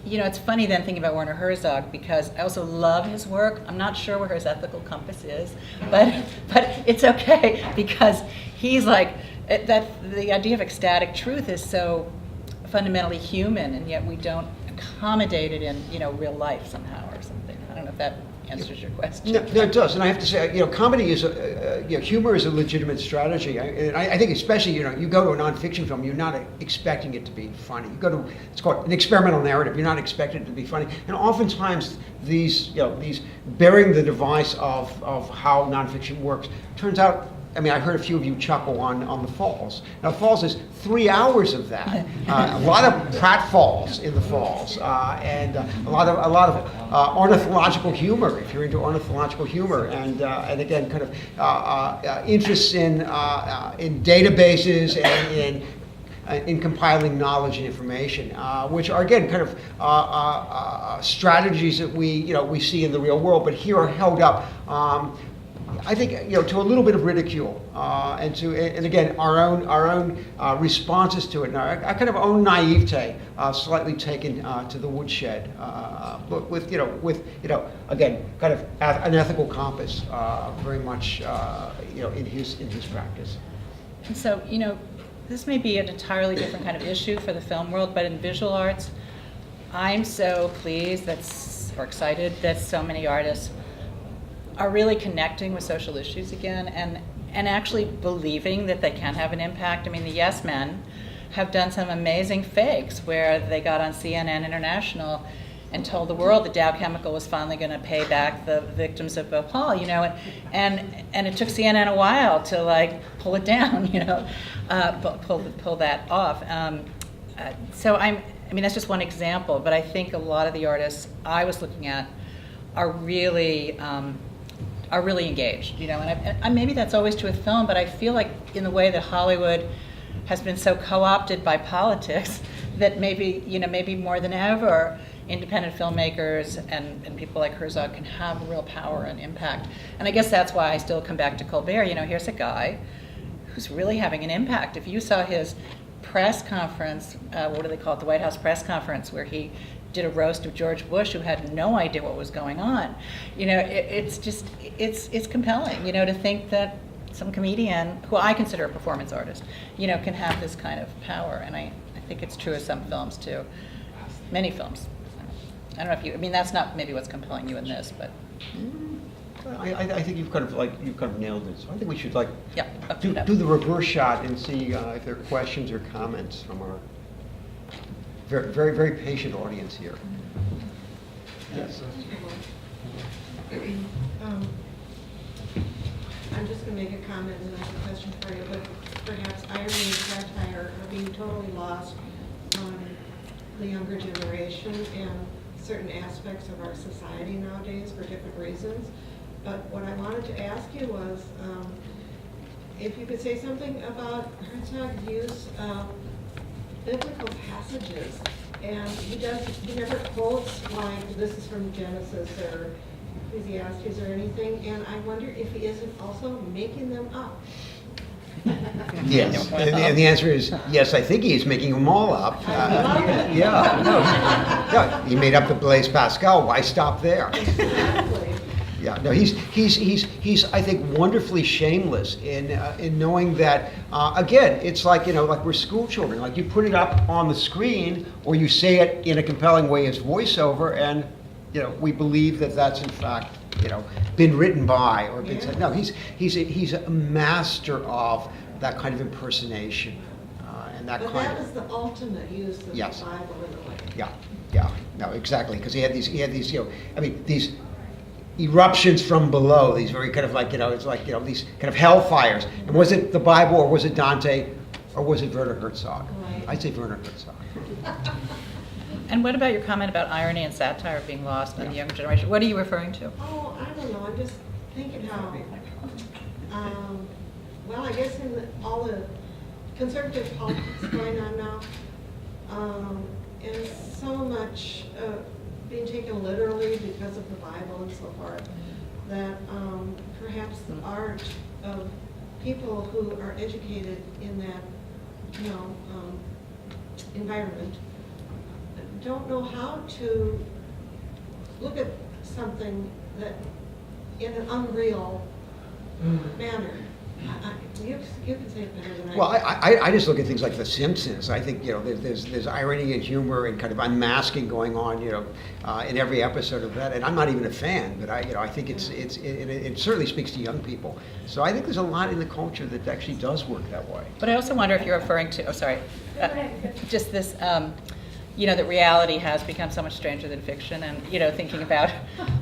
it's funny then thinking about Werner Herzog because I also love his work. I'm not sure where his ethical compass is, but it's okay because he's like, the idea of ecstatic truth is so fundamentally human, and yet we don't accommodate it in, real life somehow or something. I don't know if that answers your question. No, it does, and I have to say, comedy is humor is a legitimate strategy. I think especially, you go to a nonfiction film, you're not expecting it to be funny. You go to, it's called an experimental narrative. You're not expecting it to be funny, and oftentimes these bearing the device of how nonfiction works turns out. I heard a few of you chuckle on The Falls. Now, Falls is 3 hours of that. A lot of pratfalls in The Falls, and a lot of ornithological humor, if you're into ornithological humor, and again, kind of interests in databases and in compiling knowledge and information, which are again kind of strategies that we see in the real world, but here are held up. I think to a little bit of ridicule, and again our own responses to it, and our kind of own naivete, slightly taken to the woodshed, but with again kind of an ethical compass, very much in his practice. And so this may be an entirely different kind of issue for the film world, but in visual arts, I'm so pleased or excited that so many artists are really connecting with social issues again and actually believing that they can have an impact. I mean, the Yes Men have done some amazing fakes where they got on CNN International and told the world that Dow Chemical was finally going to pay back the victims of Bhopal, you know, and it took CNN a while to like pull it down, you know, pull that off. So I mean, that's just one example, but I think a lot of the artists I was looking at are really engaged, you know, and maybe that's always true with film, but I feel like in the way that Hollywood has been so co-opted by politics that maybe more than ever, independent filmmakers and people like Herzog can have real power and impact. And I guess that's why I still come back to Colbert. You know, here's a guy who's really having an impact. If you saw his press conference, what do they call it, the White House press conference, where he did a roast of George Bush, who had no idea what was going on. You know, it's compelling, you know, to think that some comedian, who I consider a performance artist, you know, can have this kind of power. And I think it's true of some films too, many films. I don't know if you, I mean, that's not maybe what's compelling you in this, but. I think you've kind of nailed it. So I think we should do the reverse shot and see if there are questions or comments from our very, very, very patient audience here. Yes. I'm just going to make a comment and ask a question for you, but perhaps irony and satire are being totally lost on the younger generation and certain aspects of our society nowadays for different reasons. But what I wanted to ask you was if you could say something about Herzog's use of biblical passages. And he never quotes like this is from Genesis or Ecclesiastes or anything, and I wonder if he isn't also making them up. Yes, and the answer is yes. I think he's making them all up. Yeah, he made up the Blaise Pascal. Why stop there? Exactly. Yeah, no, he's I think wonderfully shameless in knowing that again, it's like, you know, like we're school children. Like you put it up on the screen or you say it in a compelling way as voiceover, and you know we believe that that's in fact, you know, been written by or been said. No, he's a master of that kind of impersonation and that but kind. That was the ultimate use of Yes. the Bible in a way. Yeah, no, exactly, because he had these, you know, I mean these eruptions from below, these very kind of like, you know, it's like, you know, these kind of hellfires. And was it the Bible or was it Dante or was it Werner Herzog? Right. I'd say Werner Herzog. And what about your comment about irony and satire being lost on the younger generation? What are you referring to? Oh, I don't know. I'm just thinking how, well, I guess in all the conservative politics going on now, and so much being taken literally because of the Bible and so forth, that perhaps the art of people who are educated in that, you know, environment don't know how to look at something that in an unreal manner. You can say it better than I. Well, I just look at things like The Simpsons. I think, you know, there's irony and humor and kind of unmasking going on, you know, in every episode of that. And I'm not even a fan, but I think it certainly speaks to young people. So I think there's a lot in the culture that actually does work that way. But I also wonder if you're referring to, just this, you know, that reality has become so much stranger than fiction, and, you know, thinking about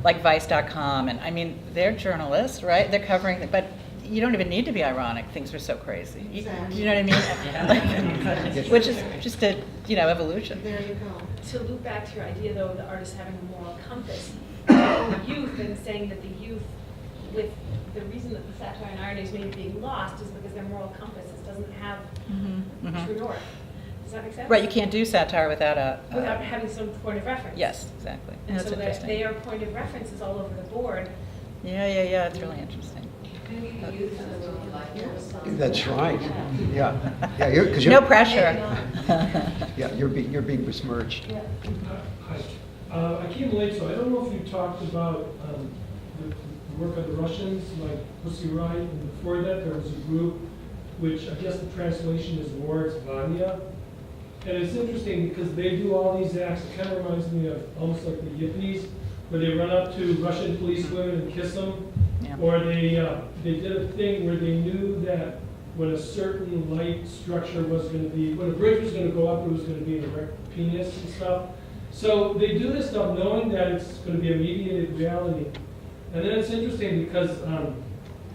like Vice.com, and I mean, they're journalists, right? They're covering, but you don't even need to be ironic. Things are so crazy. Exactly. You know what I mean? Which is just a, you know, evolution. There you go. To loop back to your idea, though, of the artist having a moral compass, the youth, and saying that the youth, with the reason that the satire and irony is maybe being lost is because their moral compass doesn't have true north. Does that make sense? Right, you can't do satire without without having some point of reference. Yes, exactly. And That's so that interesting. they are point of references all over the board. Yeah, it's really interesting. That's right. Yeah. Because No pressure. Yeah, you're being besmirched. Yeah. Hi. I came late, so I don't know if you talked about the work of the Russians, like Pussy Riot, and before that there was a group which I guess the translation is Lord's Vanya. And it's interesting because they do all these acts. It kind of reminds me of almost like the Yippies, where they run up to Russian policewomen and kiss them. Yeah. Or they did a thing where they knew that when a certain light structure was going to be, when a bridge was going to go up, it was going to be an erect penis and stuff. So they do this stuff knowing that it's going to be a mediated reality. And then it's interesting because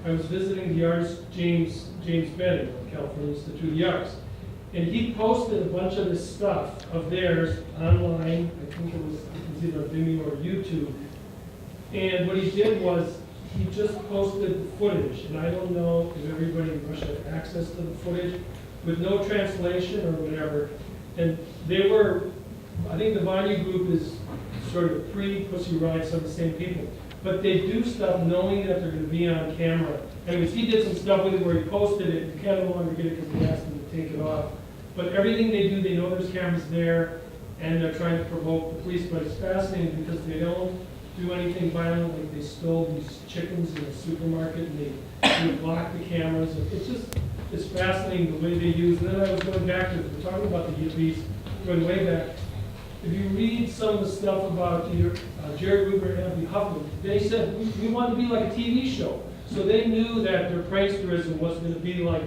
I was visiting the artist James Benning of California Institute of the Arts. And he posted a bunch of this stuff of theirs online. I think it was either Vimeo or YouTube. And what he did was he just posted the footage. And I don't know if everybody in Russia had access to the footage with no translation or whatever. And they were, I think the Vanya group is sort of pre-Pussy Riot, some of the same people. But they do stuff knowing that they're going to be on camera. Anyways, he did some stuff with it where he posted it. You can't no longer get it because he asked them to take it off. But everything they do, they know there's cameras there, and they're trying to provoke the police. But it's fascinating because they don't do anything violent, like they stole these chickens in a supermarket and they block the cameras. It's fascinating the way they use. And then I was going back to, we're talking about the yippies, going way back. If you read some of the stuff about either Jared Ruber and Anthony Huffman, they said we wanted to be like a TV show. So they knew that their pranksterism was going to be like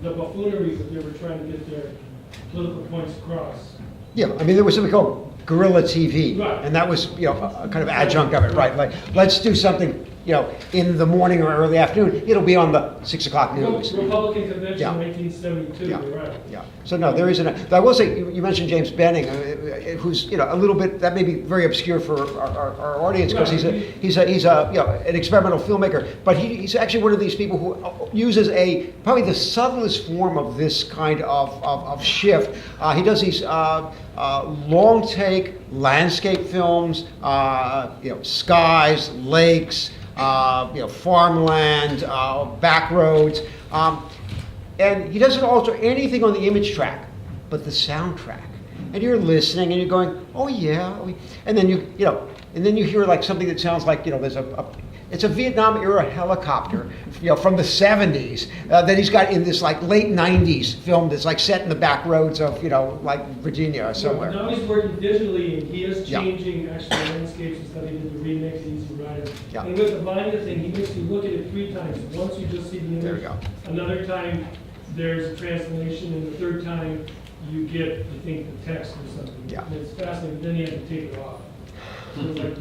the buffoonery that they were trying to get their political points across. Yeah, I mean, there was something called guerrilla TV, Right. and that was, a kind of adjunct of it, right? Like, let's do something, in the morning or early afternoon. It'll be on the 6 o'clock news. Republican Convention, Yeah. 1972, Yeah. you're right. Yeah. So no, there isn't. I will say, you mentioned James Benning, who's a little bit, that may be very obscure for our audience because Right. he's an experimental filmmaker, but he's actually one of these people who uses probably the subtlest form of this kind of shift. He does these long take landscape films, skies, lakes, farmland, back roads. And he doesn't alter anything on the image track, but the soundtrack. And you're listening and you're going, oh yeah. And then and then you hear like something that sounds like, there's it's a Vietnam era helicopter, from the 70s that he's got in this like late 90s film that's like set in the back roads of, like Virginia or somewhere. Now he's working digitally and he is Yeah. changing actually landscapes and stuff. He did the remix, Easy Rider. Yeah. And with the Vanya thing, he makes you look at it 3 times. Once you just see the image. There we go. Another time there's a translation, and the third time you get, I think, the text or something. Yeah. And it's fascinating. Then you have to take it off. So it's like,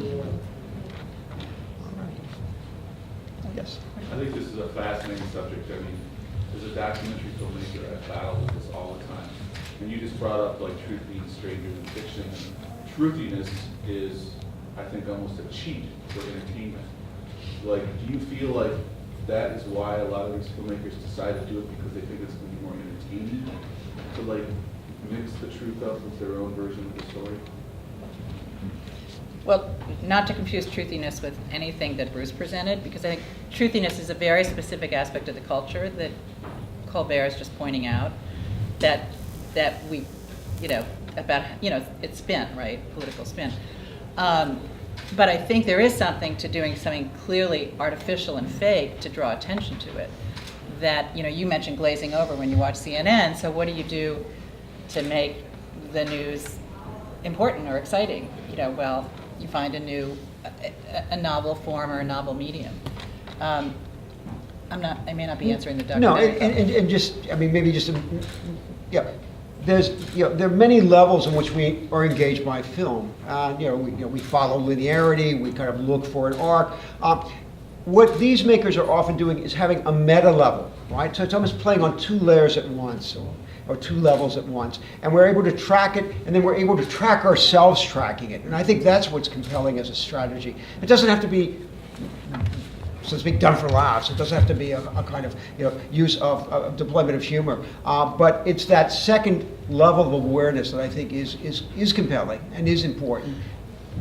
Yes. I think this is a fascinating subject. I mean, there's a documentary filmmaker I battle with this all the time. And you just brought up like truth being stranger than fiction. Truthiness is, I think, almost a cheat for entertainment. Like, do you feel like that is why a lot of these filmmakers decide to do it because they think it's going to be more entertaining to like mix the truth up with their own version of the story? Well, not to confuse truthiness with anything that Bruce presented, because I think truthiness is a very specific aspect of the culture that Colbert is just pointing out, that we, about, it's spin, right, political spin. But I think there is something to doing something clearly artificial and fake to draw attention to it. That, you mentioned glazing over when you watch CNN, so what do you do to make the news important or exciting? Well, you find a novel form or a novel medium. I may not be answering the documentary. No, and just, maybe just, there are many levels in which we are engaged by film. We follow linearity, we kind of look for an arc. What these makers are often doing is having a meta level, right? So it's almost playing on 2 layers at once, or 2 levels at once. And we're able to track it, and then we're able to track ourselves tracking it. And I think that's what's compelling as a strategy. It doesn't have to be, so to speak, done for laughs. It doesn't have to be a kind of use of deployment of humor. But it's that second level of awareness that I think is compelling and is important.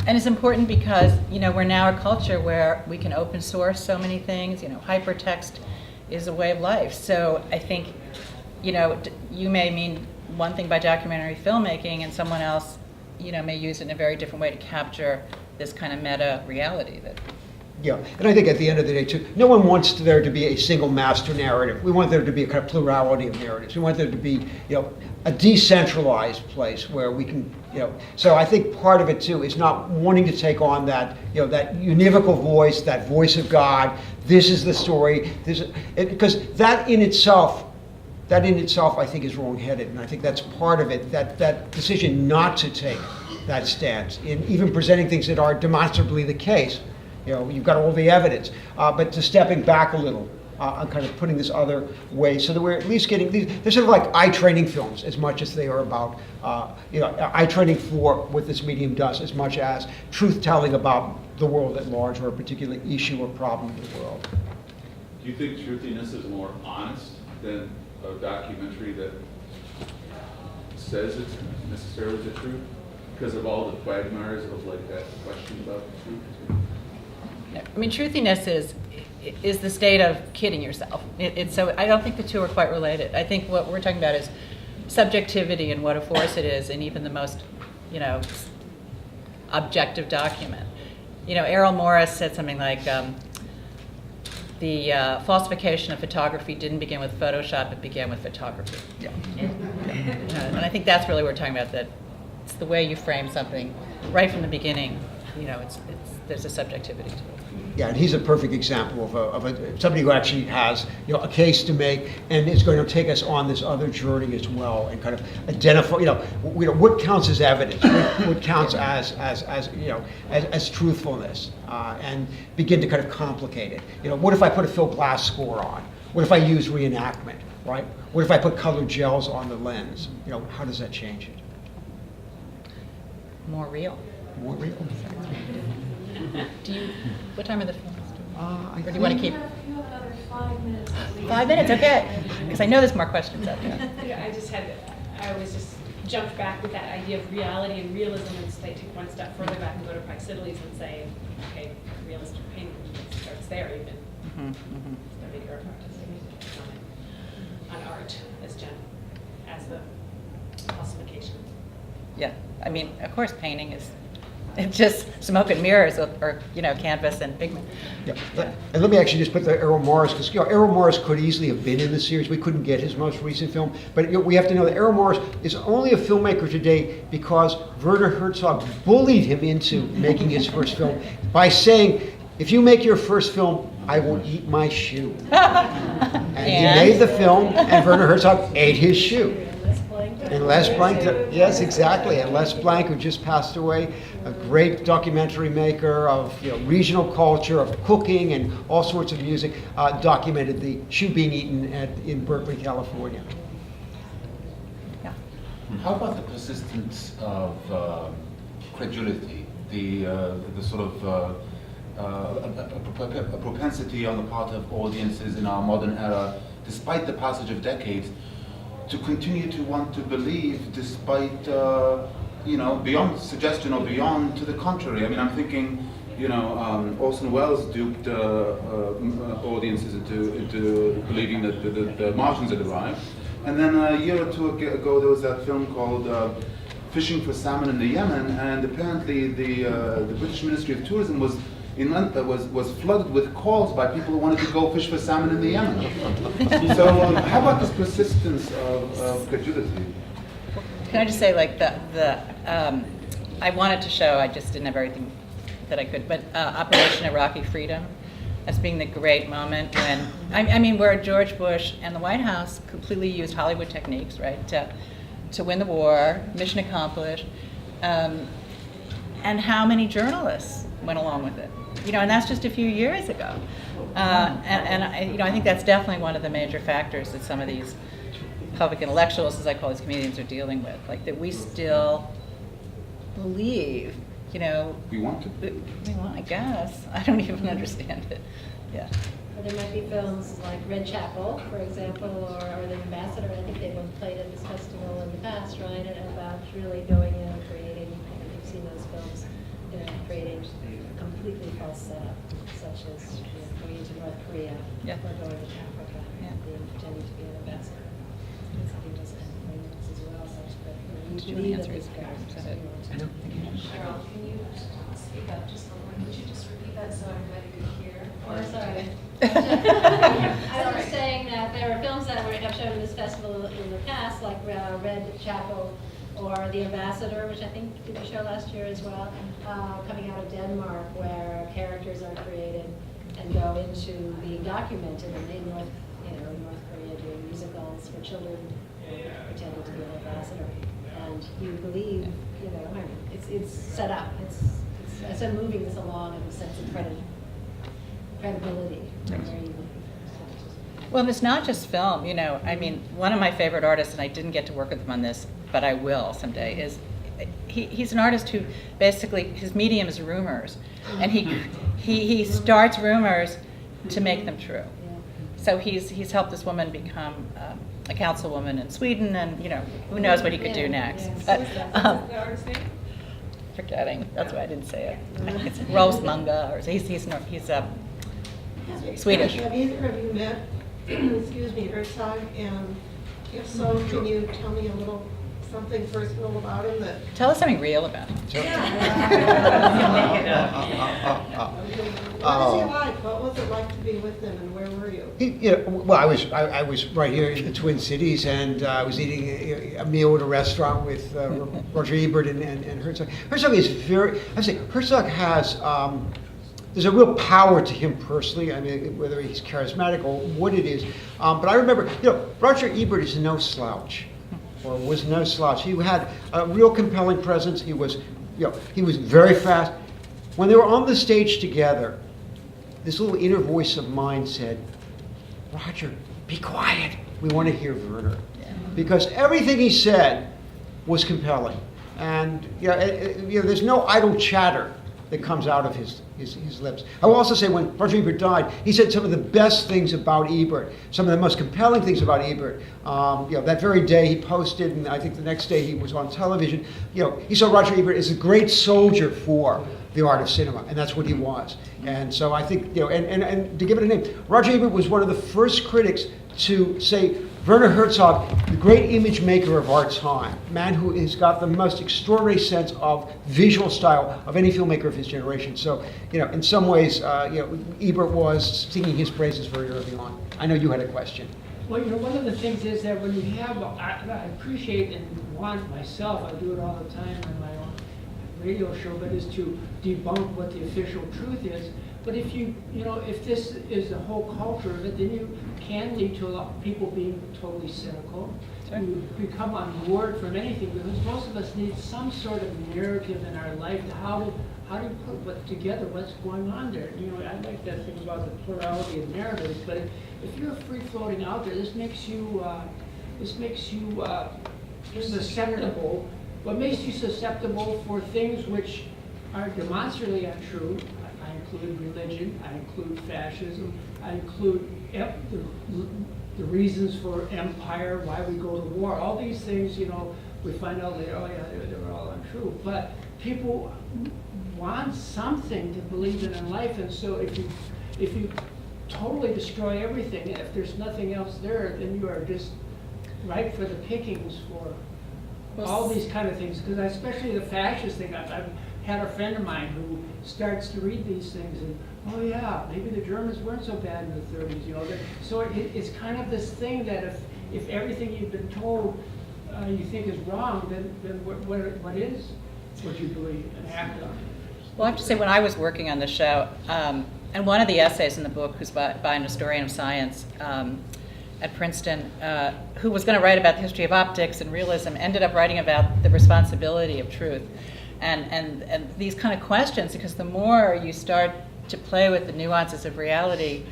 And it's important because, we're now a culture where we can open source so many things. Hypertext is a way of life. So I think, you may mean one thing by documentary filmmaking, and someone else, may use it in a very different way to capture this kind of meta reality that Yeah, and I think at the end of the day, too, no one wants there to be a single master narrative. We want there to be a kind of plurality of narratives. We want there to be, a decentralized place where we can, So I think part of it too is not wanting to take on that, that univocal voice, that voice of God. This is the story. Because that in itself, I think, is wrong-headed, and I think that's part of it. That decision not to take that stance in even presenting things that are demonstrably the case. You've got all the evidence, but to stepping back a little and kind of putting this other way, so that we're at least getting these. They're sort of like eye training films as much as they are about, eye training for what this medium does, as much as truth telling about the world at large or a particular issue or problem in the world. Do you think Truthiness is more honest than a documentary that says it's necessarily the truth because of all the quagmires of that question about the truth? I mean, truthiness is the state of kidding yourself. So I don't think the two are quite related. I think what we're talking about is subjectivity and what a force it is in even the most, objective document. Errol Morris said something like, the falsification of photography didn't begin with Photoshop, it began with photography. Yeah. And I think that's really what we're talking about, that it's the way you frame something right from the beginning. There's a subjectivity to it. Yeah, and he's a perfect example of somebody who actually has a case to make and is going to take us on this other journey as well and kind of identify what counts as evidence, what counts as truthfulness, and begin to kind of complicate it. What if I put a Phil Glass score on? What if I use reenactment? Right? What if I put colored gels on the lens? How does that change it? More real. More real. What time are the films? Or do you want to keep? You have another 5 minutes. 5 minutes, okay. Because I know there's more questions out there. I always just jumped back with that idea of reality and realism, and so they take one step further back and go to Praxiteles and say, okay, realistic painting starts there even. Study art practice on art as the classification. Yeah, I mean, of course, painting is. It's just smoke and mirrors, or canvas and pigment. Yeah. And let me actually just put the Errol Morris, because Errol Morris could easily have been in the series. We couldn't get his most recent film, but we have to know that Errol Morris is only a filmmaker today because Werner Herzog bullied him into making his first film by saying, "If you make your first film, I will eat my shoe." And he made the film, and Werner Herzog ate his shoe. And Les Blank, yes, exactly. And Les Blank, who just passed away, a great documentary maker of regional culture, of cooking, and all sorts of music, documented the shoe being eaten in Berkeley, California. Yeah. How about the persistence of credulity, the sort of a propensity on the part of audiences in our modern era, despite the passage of decades, to continue to want to believe despite, beyond suggestion or beyond to the contrary. I mean, I'm thinking, Orson Welles duped audiences into believing that the Martians had arrived. And then a year or two ago, there was that film called Fishing for Salmon in the Yemen, and apparently the British Ministry of Tourism was flooded with calls by people who wanted to go fish for salmon in the Yemen. So how about this persistence of credulity? Can I just say, I wanted to show, I just didn't have everything that I could, but Operation Iraqi Freedom as being the great moment when, where George Bush and the White House completely used Hollywood techniques, right, to win the war, mission accomplished, and how many journalists went along with it. And that's just a few years ago. I think that's definitely one of the major factors that some of these public intellectuals, as I call these comedians, are dealing with. That we still believe, We want to. We want, I guess. I don't even understand it. Yeah. Or there might be films like Red Chapel, for example, or The Ambassador. I think they've been played at this festival in the past, right? About really going in and creating, you've seen those films, creating a completely false setup, such as going into North Korea or going to Africa and pretending to be an ambassador. He does kind of things as well, such that you want to believe answer that his these guys Is that it? are Cheryl, can you speak up just a little? Could you just repeat that so everybody could hear? Oh, sorry. I was just saying that there are films that have shown in this festival in the past, like Red Chapel or The Ambassador, which I think did a show last year as well, coming out of Denmark, where characters are created and go into being documented in North Korea, doing musicals for children, pretending to be an ambassador. And you believe, it's set up. It's a moving this along in a sense of credibility. Well, and it's not just film, I mean, one of my favorite artists, and I didn't get to work with him on this, but I will someday, is he's an artist who basically, his medium is rumors. And he starts rumors to make them true. So he's helped this woman become a councilwoman in Sweden, and who knows what he could do next. But, What's the artist's name? forgetting, that's why I didn't say it. It's Rosemunga, or he's Swedish. Have either of you met, excuse me, Herzog? And if so, can you tell me a little something personal about him that? Tell us something real about him. What is he like? What was it like to be with him, and where were you? Well, I was right here in the Twin Cities, and I was eating a meal at a restaurant with Roger Ebert and Herzog. Herzog is Herzog has. There's a real power to him personally. I mean, whether he's charismatic or what it is. But I remember, Roger Ebert is no slouch, or was no slouch. He had a real compelling presence. He was very fast. When they were on the stage together, this little inner voice of mine said, "Roger, be quiet. We want to hear Werner," because everything he said was compelling, and there's no idle chatter that comes out of his lips. I will also say, when Roger Ebert died, he said some of the best things about Ebert, some of the most compelling things about Ebert. That very day he posted, and I think the next day he was on television. He saw Roger Ebert as a great soldier for the art of cinema, and that's what he was. And so I think, and to give it a name, Roger Ebert was one of the first critics to say, Werner Herzog, the great image maker of our time, man who has got the most extraordinary sense of visual style of any filmmaker of his generation. So, in some ways, Ebert was singing his praises very early on. I know you had a question. Well, one of the things is that when you have, I appreciate and want myself, I do it all the time on my own radio show, but is to debunk what the official truth is. But if if this is the whole culture of it, then you can lead to a lot of people being totally cynical. Sure. You become unmoored from anything, because most of us need some sort of narrative in our life to how do you put together what's going on there. I like that thing about the plurality of narratives, but if you're free floating out there, this makes you susceptible. What makes you susceptible for things which are demonstrably untrue? I include religion, I include fascism, I include the reasons for empire, why we go to war. All these things, we find out later, they're all untrue. But people want something to believe in life, and so if you totally destroy everything, if there's nothing else there, then you are just ripe for the pickings for all these kind of things. Because especially the fascist thing, I've had a friend of mine who starts to read these things and, oh yeah, maybe the Germans weren't so bad in the 30s, So it's kind of this thing that if everything you've been told you think is wrong, then what is what you believe and act on? Well, I have to say, when I was working on the show, and one of the essays in the book was by an historian of science at Princeton, who was going to write about the history of optics and realism, ended up writing about the responsibility of truth. And these kind of questions, because the more you start to play with the nuances of reality,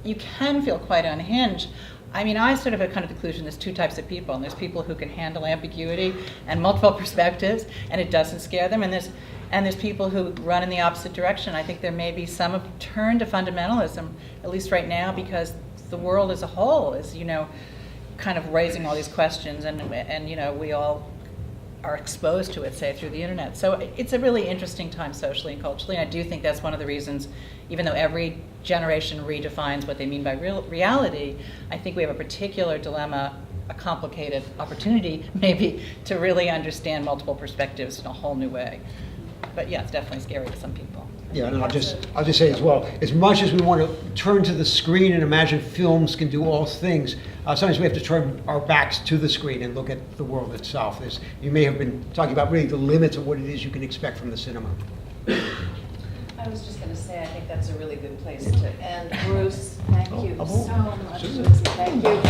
you can feel quite unhinged. I mean, I sort of have come to the conclusion there's two types of people, and there's people who can handle ambiguity and multiple perspectives, and it doesn't scare them, and there's people who run in the opposite direction. I think there may be some turn to fundamentalism, at least right now, because the world as a whole is, kind of raising all these questions, and we all are exposed to it, say, through the internet. So it's a really interesting time socially and culturally, and I do think that's one of the reasons, even though every generation redefines what they mean by reality, I think we have a particular dilemma a complicated opportunity, maybe, to really understand multiple perspectives in a whole new way. But yeah, it's definitely scary to some people. Yeah, and I'll just say as well, as much as we want to turn to the screen and imagine films can do all things, sometimes we have to turn our backs to the screen and look at the world itself. You may have been talking about really the limits of what it is you can expect from the cinema. I was just going to say, I think that's a really good place to end. Bruce, thank you so much. Thank you.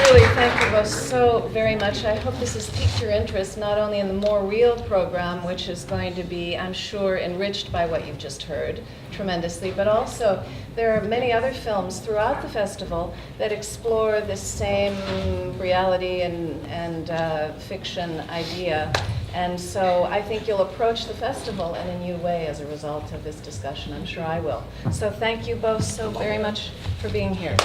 Really, thank you both so very much. I hope this has piqued your interest, not only in the More Real program, which is going to be, I'm sure, enriched by what you've just heard tremendously, but also there are many other films throughout the festival that explore this same reality and fiction idea. And so I think you'll approach the festival in a new way as a result of this discussion. I'm sure I will. So thank you both so very much for being here.